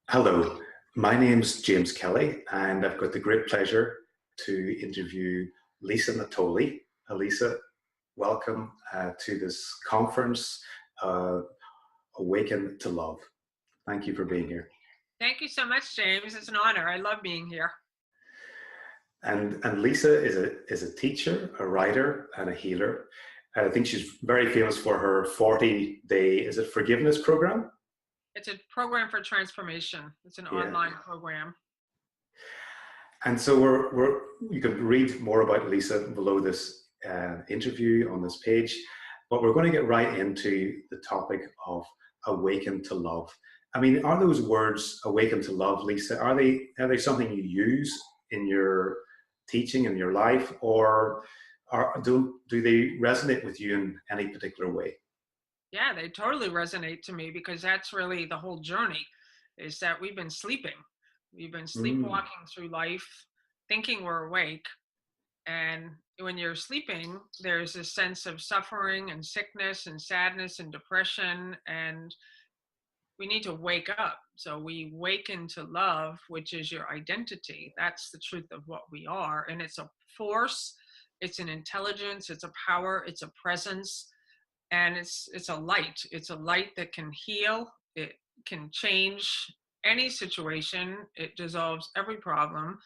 Hello, my name's James Kelly, and I've got the great pleasure to interview Lisa Natoli. Lisa, welcome to this conference, uh, Awaken to Love. Thank you for being here. Thank you so much, James. It's an honor. I love being here. And Lisa is a teacher, a writer, and a healer. And I think she's very famous for her 40-day, is it forgiveness program? It's a program for transformation. It's an Yeah. online program. And so you can read more about Lisa below this interview on this page, but we're going to get right into the topic of awaken to love. I mean, are those words awaken to love, Lisa, are they something you use in your teaching in your life, or do they resonate with you in any particular way? Yeah, they totally resonate to me because that's really the whole journey, is that we've been sleeping. We've been sleepwalking through life, thinking we're awake. And when you're sleeping, there's a sense of suffering and sickness and sadness and depression, and we need to wake up. So we awaken to love, which is your identity. That's the truth of what we are. And it's a force, it's an intelligence, it's a power, it's a presence, and it's a light. It's a light that can heal, it can change any situation, it dissolves every problem.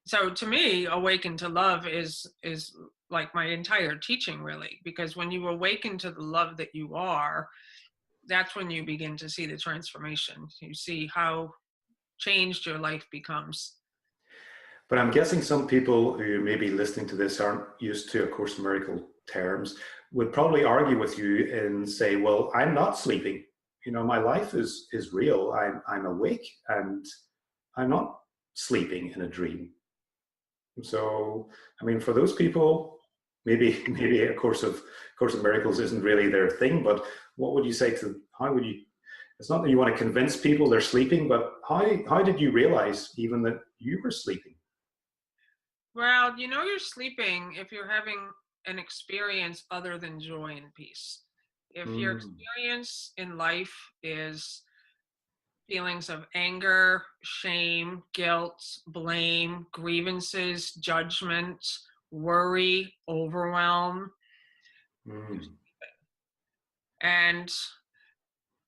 So to me, awaken to love is like my entire teaching, really, because when you awaken to the love that you are, that's when you begin to see the transformation. You see how changed your life becomes. But I'm guessing some people who may be listening to this aren't used to A Course in Miracle terms would probably argue with you and say, well, I'm not sleeping. You know, my life is real. I'm awake and I'm not sleeping in a dream. So, I mean, for those people, maybe A Course of Miracles isn't really their thing, but what would you say to, how would you, it's not that you want to convince people they're sleeping, but how did you realize even that you were sleeping? Well, you know you're sleeping if you're having an experience other than joy and peace. If your experience in life is feelings of anger, shame, guilt, blame, grievances, judgment, worry, overwhelm, and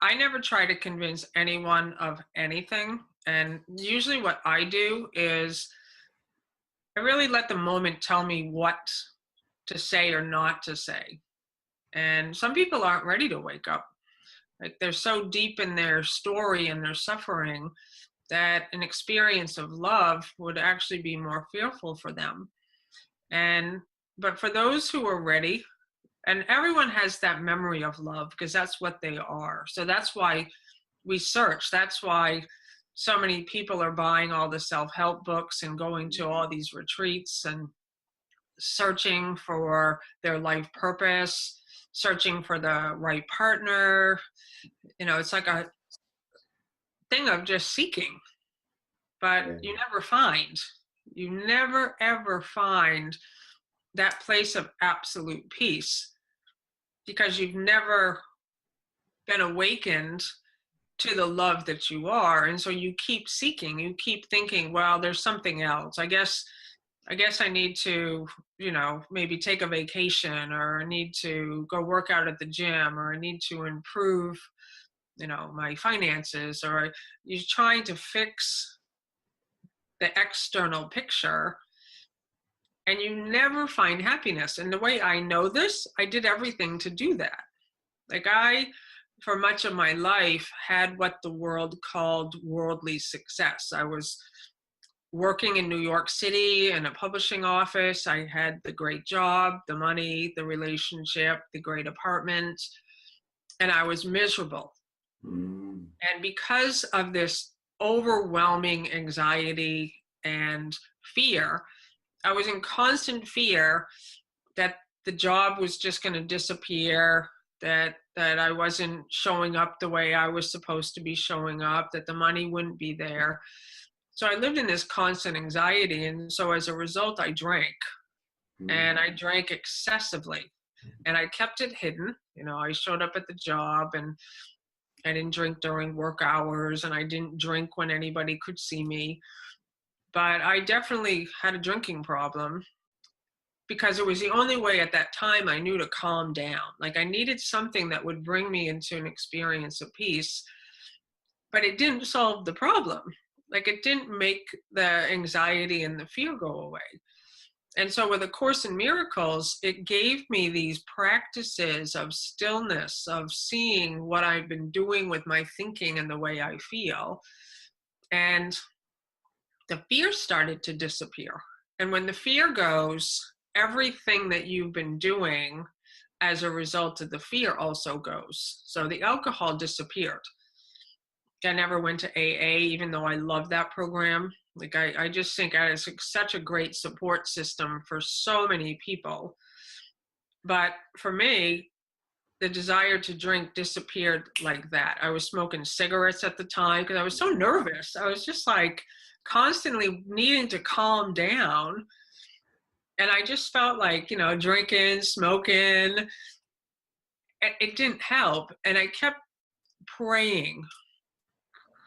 I never try to convince anyone of anything. And usually what I do is I really let the moment tell me what to say or not to say. And some people aren't ready to wake up. Like they're so deep in their story and their suffering that an experience of love would actually be more fearful for them. But for those who are ready, and everyone has that memory of love because that's what they are. So that's why we search. That's why so many people are buying all the self-help books and going to all these retreats and searching for their life purpose, searching for the right partner. You know, it's like a thing of just seeking, but you never ever find that place of absolute peace because you've never been awakened to the love that you are. And so you keep seeking, you keep thinking, well, there's something else. I guess I need to, maybe take a vacation, or I need to go work out at the gym, or I need to improve, my finances, or you're trying to fix the external picture and you never find happiness. And the way I know this, I did everything to do that. Like for much of my life, had what the world called worldly success. I was working in New York City in a publishing office. I had the great job, the money, the relationship, the great apartment, and I was miserable. And because of this overwhelming anxiety and fear, I was in constant fear that the job was just going to disappear, that I wasn't showing up the way I was supposed to be showing up, that the money wouldn't be there. So I lived in this constant anxiety. And so as a result, I drank. And I drank excessively. And I kept it hidden. I showed up at the job and I didn't drink during work hours, and I didn't drink when anybody could see me. But I definitely had a drinking problem because it was the only way at that time I knew to calm down. Like I needed something that would bring me into an experience of peace, but it didn't solve the problem. Like it didn't make the anxiety and the fear go away. And so with A Course in Miracles, it gave me these practices of stillness, of seeing what I've been doing with my thinking and the way I feel. And the fear started to disappear. And when the fear goes, everything that you've been doing as a result of the fear also goes. So the alcohol disappeared. I never went to AA, even though I love that program. Like I just think it's such a great support system for so many people. But for me, the desire to drink disappeared like that. I was smoking cigarettes at the time because I was so nervous. I was just like constantly needing to calm down. And I just felt like, drinking, smoking, it didn't help. And I kept praying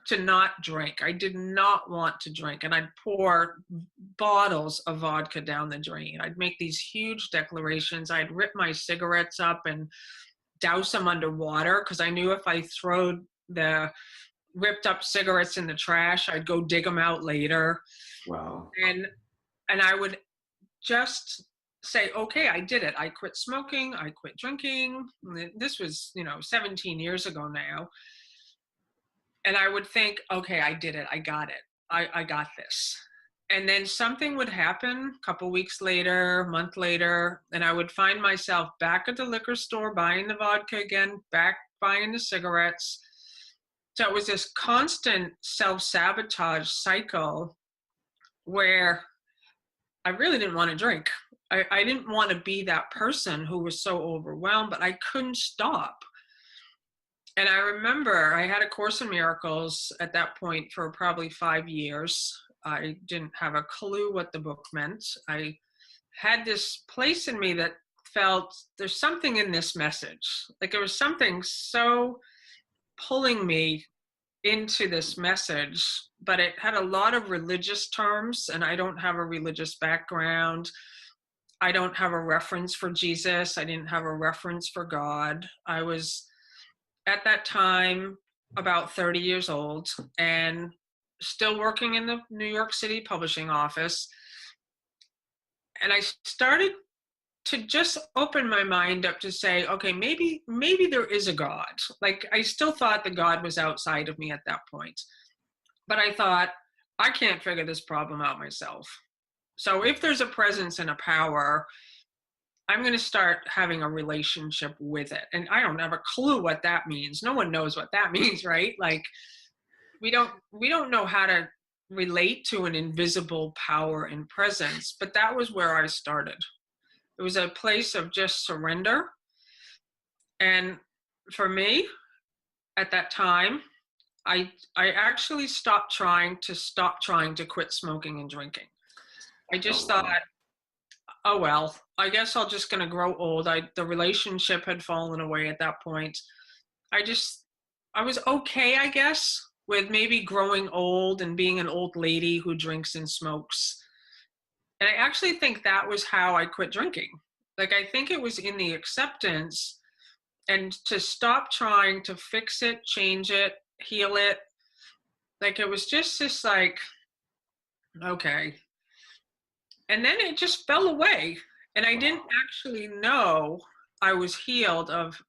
to not drink. I did not want to drink. And I'd pour bottles of vodka down the drain. I'd make these huge declarations. I'd rip my cigarettes up and douse them underwater because I knew if I threw the ripped up cigarettes in the trash, I'd go dig them out later. Wow. And I would just say, okay, I did it. I quit smoking. I quit drinking. This was, 17 years ago now. And I would think, okay, I did it. I got it. I got this. And then something would happen a couple weeks later, a month later, and I would find myself back at the liquor store buying the vodka again, back buying the cigarettes. So it was this constant self-sabotage cycle where I really didn't want to drink. I didn't want to be that person who was so overwhelmed, but I couldn't stop. And I remember I had A Course in Miracles at that point for probably 5 years. I didn't have a clue what the book meant. I had this place in me that felt there's something in this message. Like there was something so pulling me into this message, but it had a lot of religious terms, and I don't have a religious background. I don't have a reference for Jesus. I didn't have a reference for God. I was at that time about 30 years old and still working in the New York City publishing office. And I started to just open my mind up to say, okay, maybe there is a God. Like I still thought the God was outside of me at that point. But I thought, I can't figure this problem out myself. So if there's a presence and a power, I'm going to start having a relationship with it. And I don't have a clue what that means. No one knows what that means, right? Like we don't know how to relate to an invisible power and presence, but that was where I started. It was a place of just surrender. And for me, at that time, I actually stopped trying to quit smoking and drinking. I just thought, oh, well, I guess I'm just going to grow old. The relationship had fallen away at that point. I was okay, I guess, with maybe growing old and being an old lady who drinks and smokes. And I actually think that was how I quit drinking. Like, I think it was in the acceptance and to stop trying to fix it, change it, heal it. Like, it was just this like, okay. And then it just fell away. And I didn't actually know I was healed of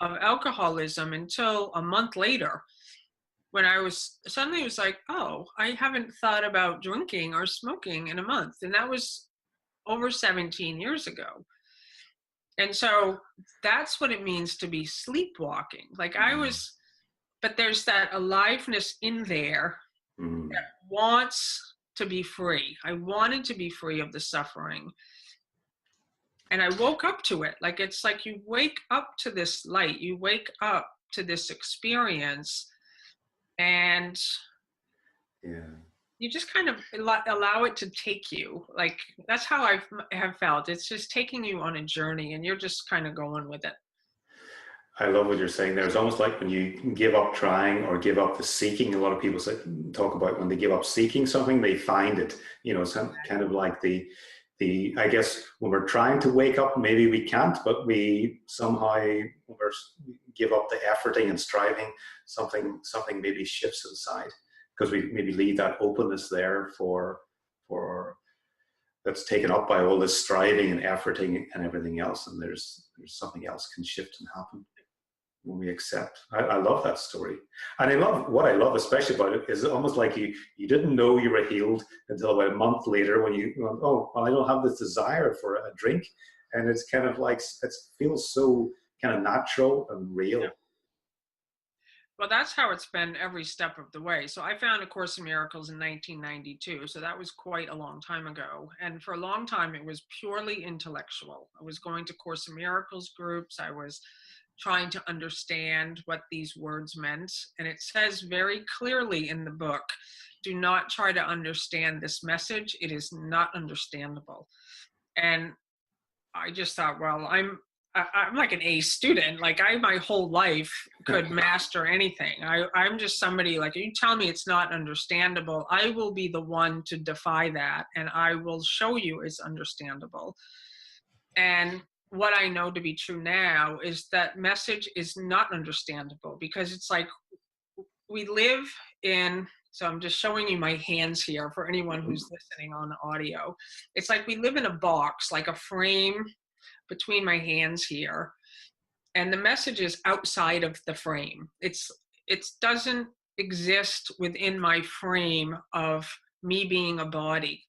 alcoholism until a month later, when I was suddenly it was like, oh, I haven't thought about drinking or smoking in a month. And that was over 17 years ago. And so that's what it means to be sleepwalking. Like but there's that aliveness in there that wants to be free. I wanted to be free of the suffering. And I woke up to it. Like, it's like you wake up to this light, you wake up to this experience, and you just kind of allow it to take you. Like, that's how I have felt. It's just taking you on a journey, and you're just kind of going with it. I love what you're saying there. It's almost like when you give up trying or give up the seeking. A lot of people talk about when they give up seeking something, they find it. You know, some kind of like I guess when we're trying to wake up, maybe we can't, but we somehow give up the efforting and striving. Something maybe shifts inside because we maybe leave that openness there for that's taken up by all this striving and efforting and everything else, and there's something else can shift and happen when we accept. I love that story. And what I love especially about it is almost like you didn't know you were healed until about a month later when you went, oh, well, I don't have this desire for a drink. And it's kind of like, it feels so kind of natural and real. Yeah. Well, that's how it's been every step of the way. So I found A Course in Miracles in 1992. So that was quite a long time ago. And for a long time, it was purely intellectual. I was going to Course in Miracles groups. I was trying to understand what these words meant. And it says very clearly in the book, do not try to understand this message. It is not understandable. And I just thought, well, I'm like an A student. Like my whole life could master anything. I'm just somebody, like, you tell me it's not understandable, I will be the one to defy that. And I will show you it's understandable. And what I know to be true now is that message is not understandable, because it's like we live in, so I'm just showing you my hands here for anyone who's listening on the audio. It's like we live in a box, like a frame between my hands here, and the message is outside of the frame. It doesn't exist within my frame of me being a body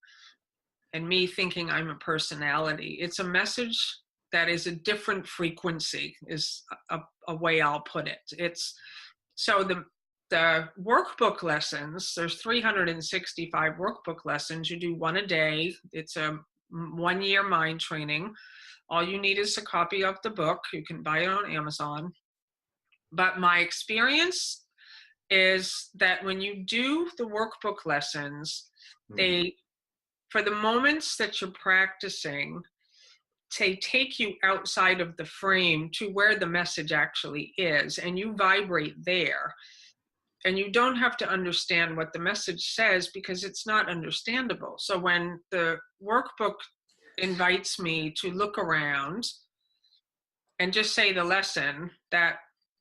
and me thinking I'm a personality. It's a message that is a different frequency, is a way I'll put it. It's so the workbook lessons, there's 365 workbook lessons. You do one a day. It's a 1-year mind training. All you need is a copy of the book. You can buy it on Amazon. But my experience is that when you do the workbook lessons, for the moments that you're practicing, they take you outside of the frame to where the message actually is, and you vibrate there. And you don't have to understand what the message says, because it's not understandable. So when the workbook invites me to look around and just say the lesson, that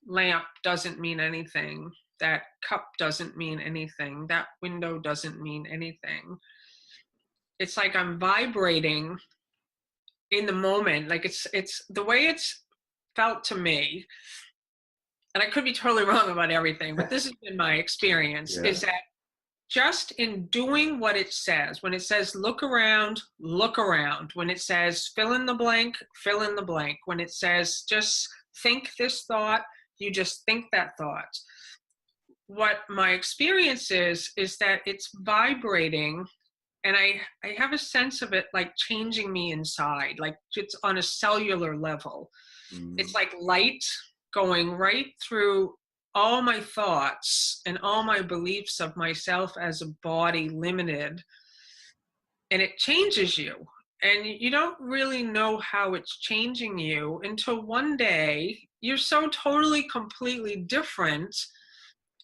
lamp doesn't mean anything, that cup doesn't mean anything, that window doesn't mean anything. It's like I'm vibrating in the moment. Like it's the way it's felt to me, and I could be totally wrong about everything, but this has been my experience, is that just in doing what it says, when it says look around, when it says fill in the blank, when it says just think this thought, you just think that thought. What my experience is that it's vibrating, and I have a sense of it like changing me inside, like it's on a cellular level. It's like light going right through all my thoughts and all my beliefs of myself as a body, limited, and it changes you. And you don't really know how it's changing you until one day you're so totally, completely different,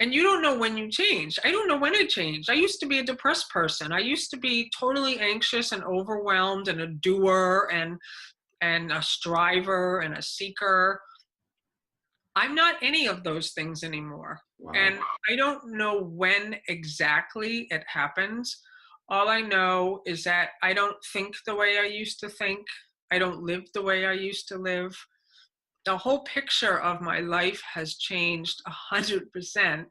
and you don't know when you changed. I don't know when I changed. I used to be a depressed person. I used to be totally anxious and overwhelmed and a doer and a striver and a seeker. I'm not any of those things anymore. Wow. And I don't know when exactly it happens. All I know is that I don't think the way I used to think. I don't live the way I used to live. The whole picture of my life has changed 100%. And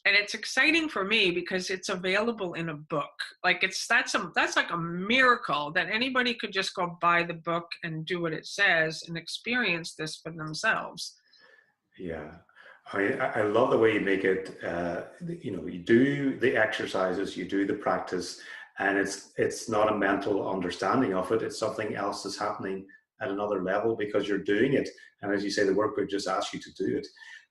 it's exciting for me because it's available in a book. Like that's like a miracle that anybody could just go buy the book and do what it says and experience this for themselves. Yeah, I love the way you make it. You do the exercises, you do the practice, and it's not a mental understanding of it. It's something else that's happening at another level because you're doing it. And as you say, the workbook just asks you to do it.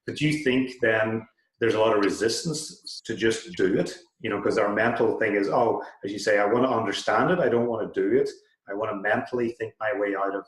But do you think then there's a lot of resistance to just do it? Because our mental thing is, oh, as you say, I want to understand it. I don't want to do it. I want to mentally think my way out of